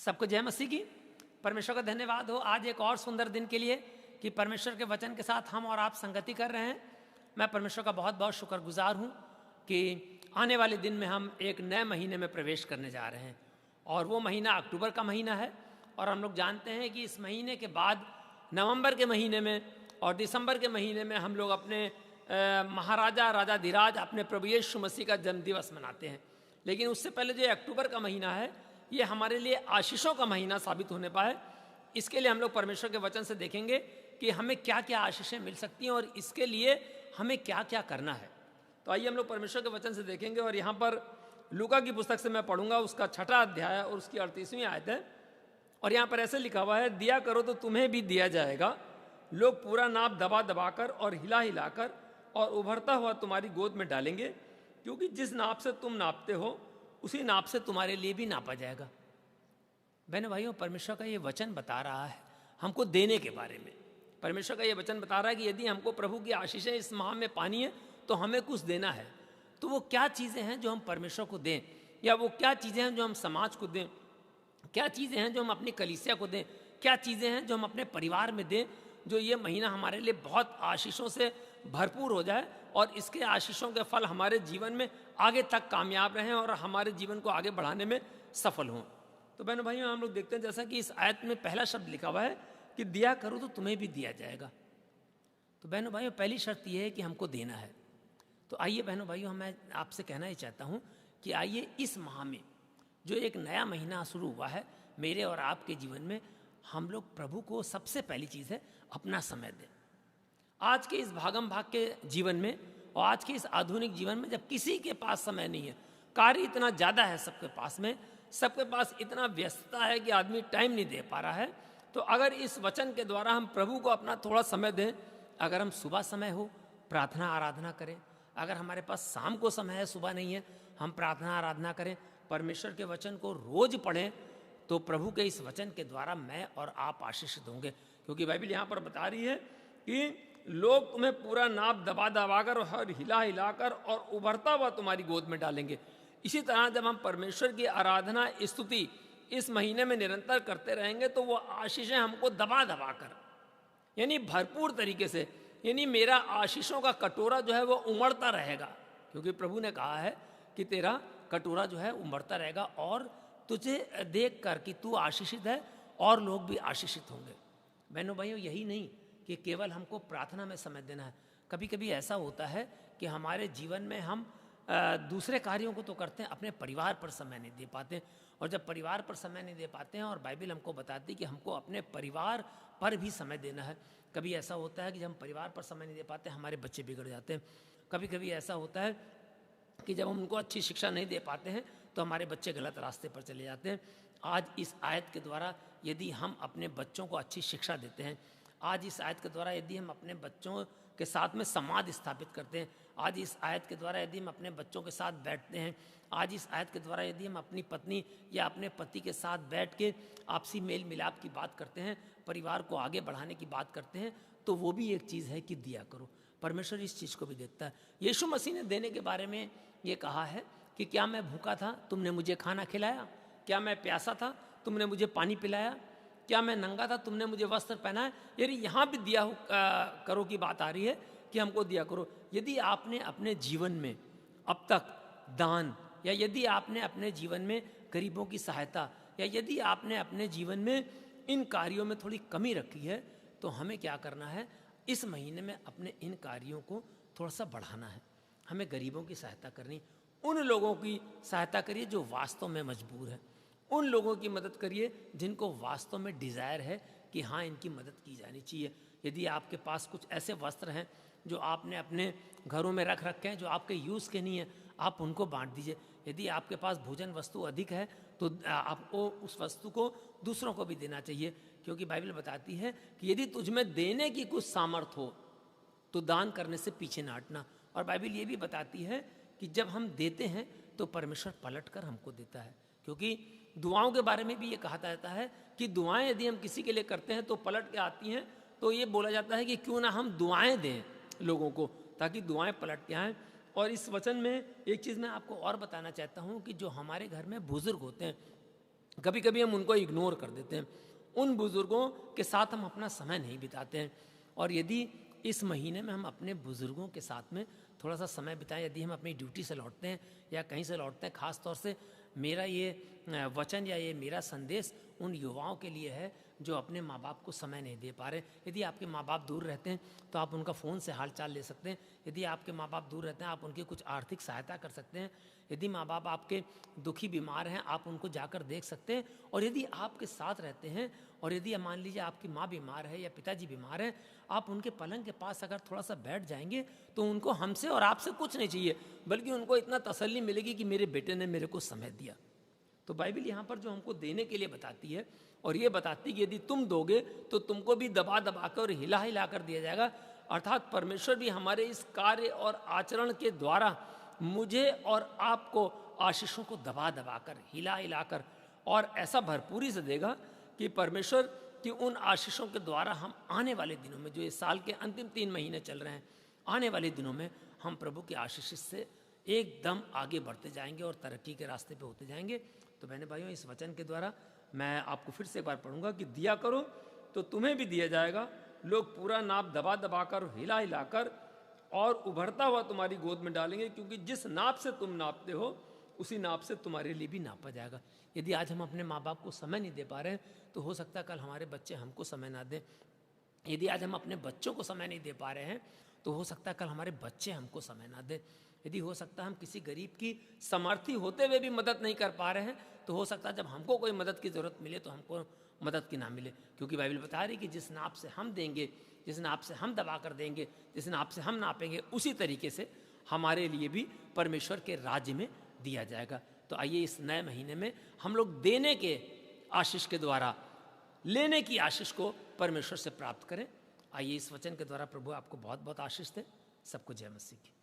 सबको जय मसीह की। परमेश्वर का धन्यवाद हो आज एक और सुंदर दिन के लिए कि परमेश्वर के वचन के साथ हम और आप संगति कर रहे हैं। मैं परमेश्वर का बहुत बहुत शुक्रगुजार हूँ कि आने वाले दिन में हम एक नए महीने में प्रवेश करने जा रहे हैं और वो महीना अक्टूबर का महीना है। और हम लोग जानते हैं कि इस महीने के बाद नवंबर के महीने में और दिसंबर के महीने में हम लोग अपने महाराजा राजाधिराज अपने प्रभु यीशु मसीह का जन्मदिवस मनाते हैं। लेकिन उससे पहले जो अक्टूबर का महीना है ये हमारे लिए आशीषों का महीना साबित होने पाए। इसके लिए हम लोग परमेश्वर के वचन से देखेंगे कि हमें क्या क्या आशीषें मिल सकती हैं और इसके लिए हमें क्या क्या करना है। तो आइए हम लोग परमेश्वर के वचन से देखेंगे। और यहाँ पर लूका की पुस्तक से मैं पढ़ूंगा, उसका 6वां अध्याय और उसकी 38वीं आयत है। और यहाँ पर ऐसे लिखा हुआ है, दिया करो तो तुम्हें भी दिया जाएगा, लोग पूरा नाप दबा दबाकर और हिला हिलाकर और उभरता हुआ तुम्हारी गोद में डालेंगे, क्योंकि जिस नाप से तुम नापते हो उसी नाप से तुम्हारे लिए भी नापा जाएगा। बहनों भाइयों, परमेश्वर का ये वचन बता रहा है हमको देने के बारे में। परमेश्वर का ये वचन बता रहा है कि यदि हमको प्रभु की आशीषें इस माह में पानी है तो हमें कुछ देना है। तो वो क्या चीज़ें हैं जो हम परमेश्वर को दें, या वो क्या चीज़ें हैं जो हम समाज को दें, क्या चीज़ें हैं जो हम अपनी कलीसिया को दें, क्या चीज़ें हैं जो हम अपने परिवार में दें, जो ये महीना हमारे लिए बहुत आशीषों से भरपूर हो जाए और इसके आशीषों के फल हमारे जीवन में आगे तक कामयाब रहें और हमारे जीवन को आगे बढ़ाने में सफल हों। तो बहनों भाइयों, हम लोग देखते हैं जैसा कि इस आयत में पहला शब्द लिखा हुआ है कि दिया करो तो तुम्हें भी दिया जाएगा। तो बहनों भाइयों, पहली शर्त यह है कि हमको देना है। तो आइए बहनों भाइयों, मैं आपसे कहना ही चाहता हूँ कि आइए इस माह में जो एक नया महीना शुरू हुआ है मेरे और आपके जीवन में, हम लोग प्रभु को सबसे पहली चीज़ है अपना समय दें। आज के इस भागम भाग के जीवन में और आज के इस आधुनिक जीवन में जब किसी के पास समय नहीं है, कार्य इतना ज़्यादा है सबके पास में, सबके पास इतना व्यस्तता है कि आदमी टाइम नहीं दे पा रहा है। तो अगर इस वचन के द्वारा हम प्रभु को अपना थोड़ा समय दें, अगर हम सुबह समय हो प्रार्थना आराधना करें, अगर हमारे पास शाम को समय है सुबह नहीं है हम प्रार्थना आराधना करें, परमेश्वर के वचन को रोज पढ़ें, तो प्रभु के इस वचन के द्वारा मैं और आप आशीषित होंगे। क्योंकि बाइबल यहाँ पर बता रही है कि लोग तुम्हें पूरा नाप दबा दबाकर और हिला हिलाकर और उभरता हुआ तुम्हारी गोद में डालेंगे। इसी तरह जब हम परमेश्वर की आराधना स्तुति इस महीने में निरंतर करते रहेंगे तो वो आशीषें हमको दबा दबा कर, यानी भरपूर तरीके से, यानी मेरा आशीषों का कटोरा जो है वो उमड़ता रहेगा। क्योंकि प्रभु ने कहा है कि तेरा कटोरा जो है उमड़ता रहेगा और तुझे देख कर कि तू आशीषित है और लोग भी आशीषित होंगे। बहनों भाइयों, यही नहीं कि केवल हमको प्रार्थना में समय देना है। कभी कभी ऐसा होता है कि हमारे जीवन में हम दूसरे कार्यों को तो करते हैं, अपने परिवार पर समय नहीं दे पाते। और जब परिवार पर समय नहीं दे पाते हैं, और बाइबल हमको बताती है कि हमको अपने परिवार पर भी समय देना है। कभी ऐसा होता है कि जब हम परिवार पर समय नहीं दे पाते हमारे बच्चे बिगड़ जाते हैं। कभी कभी ऐसा होता है कि जब हम उनको अच्छी शिक्षा नहीं दे पाते हैं तो हमारे बच्चे गलत रास्ते पर चले जाते हैं। आज इस आयत के द्वारा यदि हम अपने बच्चों को अच्छी शिक्षा देते हैं, आज इस आयत के द्वारा यदि हम अपने बच्चों के साथ में समाज स्थापित करते हैं, आज इस आयत के द्वारा यदि हम अपने बच्चों के साथ बैठते हैं, आज इस आयत के द्वारा यदि हम अपनी पत्नी या अपने पति के साथ बैठ के आपसी मेल मिलाप की बात करते हैं, परिवार को आगे बढ़ाने की बात करते हैं, तो वो भी एक चीज़ है कि दिया करो। परमेश्वर इस चीज़ को भी देखता है। यीशु मसीह ने देने के बारे में ये कहा है कि क्या मैं भूखा था तुमने मुझे खाना खिलाया, क्या मैं प्यासा था तुमने मुझे पानी पिलाया, क्या मैं नंगा था तुमने मुझे वस्त्र पहनाया। यानी यहाँ भी दिया करो की बात आ रही है कि हमको दिया करो। यदि आपने अपने जीवन में अब तक दान, या यदि आपने अपने जीवन में गरीबों की सहायता, या यदि आपने अपने जीवन में इन कार्यों में थोड़ी कमी रखी है, तो हमें क्या करना है, इस महीने में अपने इन कार्यों को थोड़ा सा बढ़ाना है। हमें गरीबों की सहायता करनी, उन लोगों की सहायता करिए जो वास्तव में मजबूर है, उन लोगों की मदद करिए जिनको वास्तव में डिज़ायर है कि हाँ इनकी मदद की जानी चाहिए। यदि आपके पास कुछ ऐसे वस्त्र हैं जो आपने अपने घरों में रख रखे हैं जो आपके यूज़ के नहीं है, आप उनको बांट दीजिए। यदि आपके पास भोजन वस्तु अधिक है तो आपको उस वस्तु को दूसरों को भी देना चाहिए। क्योंकि बाइबल बताती है कि यदि तुझमें देने की कुछ सामर्थ हो तो दान करने से पीछे ना हटना। और बाइबल ये भी बताती है कि जब हम देते हैं तो परमेश्वर पलट कर हमको देता है। क्योंकि दुआओं के बारे में भी ये कहा जाता है कि दुआएं यदि हम किसी के लिए करते हैं तो पलट के आती हैं। तो ये बोला जाता है कि क्यों ना हम दुआएं दें लोगों को, ताकि दुआएं पलट के आएँ। और इस वचन में एक चीज़ मैं आपको और बताना चाहता हूँ कि जो हमारे घर में बुजुर्ग होते हैं, कभी कभी हम उनको इग्नोर कर देते हैं, उन बुज़ुर्गों के साथ हम अपना समय नहीं बिताते हैं। और यदि इस महीने में हम अपने बुज़ुर्गों के साथ में थोड़ा सा समय बिताएं, यदि हम अपनी ड्यूटी से लौटते हैं या कहीं से लौटते हैं, ख़ास तौर से मेरा ये वचन या ये मेरा संदेश उन युवाओं के लिए है जो अपने माँ बाप को समय नहीं दे पा रहे। यदि आपके माँ बाप दूर रहते हैं तो आप उनका फ़ोन से हाल चाल ले सकते हैं। यदि आपके माँ बाप दूर रहते हैं आप उनकी कुछ आर्थिक सहायता कर सकते हैं। यदि माँ बाप आपके दुखी बीमार हैं आप उनको जाकर देख सकते हैं। और यदि आपके साथ रहते हैं और यदि मान लीजिए आपकी माँ बीमार है या पिताजी बीमार हैं, आप उनके पलंग के पास अगर थोड़ा सा बैठ जाएंगे तो उनको हमसे और आपसे कुछ नहीं चाहिए, बल्कि उनको इतना तसल्ली मिलेगी कि मेरे बेटे ने मेरे को समय दिया। तो बाइबल यहाँ पर जो हमको देने के लिए बताती है और ये बताती है कि यदि तुम दोगे तो तुमको भी दबा दबा कर और हिला हिला कर दिया जाएगा। अर्थात परमेश्वर भी हमारे इस कार्य और आचरण के द्वारा मुझे और आपको आशीषों को दबा दबा कर, हिला हिला कर और ऐसा भरपूरी से देगा कि परमेश्वर की उन आशीषों के द्वारा हम आने वाले दिनों में, जो इस साल के अंतिम 3 महीने चल रहे हैं, आने वाले दिनों में हम प्रभु की आशीष से एकदम आगे बढ़ते जाएंगे और तरक्की के रास्ते पे होते जाएंगे। तो बहने भाइयों, इस वचन के द्वारा मैं आपको फिर से एक बार पढ़ूंगा कि दिया करो तो तुम्हें भी दिया जाएगा, लोग पूरा नाप दबा दबा कर, हिला हिला कर और उभरता हुआ तुम्हारी गोद में डालेंगे, क्योंकि जिस नाप से तुम नापते हो उसी नाप से तुम्हारे लिए भी नापा जाएगा। यदि आज हम अपने माँ बाप को समय नहीं दे पा रहे हैं तो हो सकता है कल हमारे बच्चे हमको समय ना दें। यदि आज हम अपने बच्चों को समय नहीं दे पा रहे हैं तो हो सकता है कल हमारे बच्चे हमको समय ना दें। यदि हो सकता है हम किसी गरीब की समर्थी होते हुए भी मदद नहीं कर पा रहे हैं तो हो सकता है जब हमको कोई मदद की ज़रूरत मिले तो हमको मदद की ना मिले, क्योंकि बाइबल बता रही कि जिस नाप से हम देंगे, जिस नाप से हम दबा कर देंगे, जिस नाप से हम नापेंगे, उसी तरीके से हमारे लिए भी परमेश्वर के राज्य में दिया जाएगा। तो आइए इस नए महीने में हम लोग देने के आशीष के द्वारा लेने की आशीष को परमेश्वर से प्राप्त करें। आइए इस वचन के द्वारा प्रभु आपको बहुत बहुत आशीष दे। सबको जय मसीह की।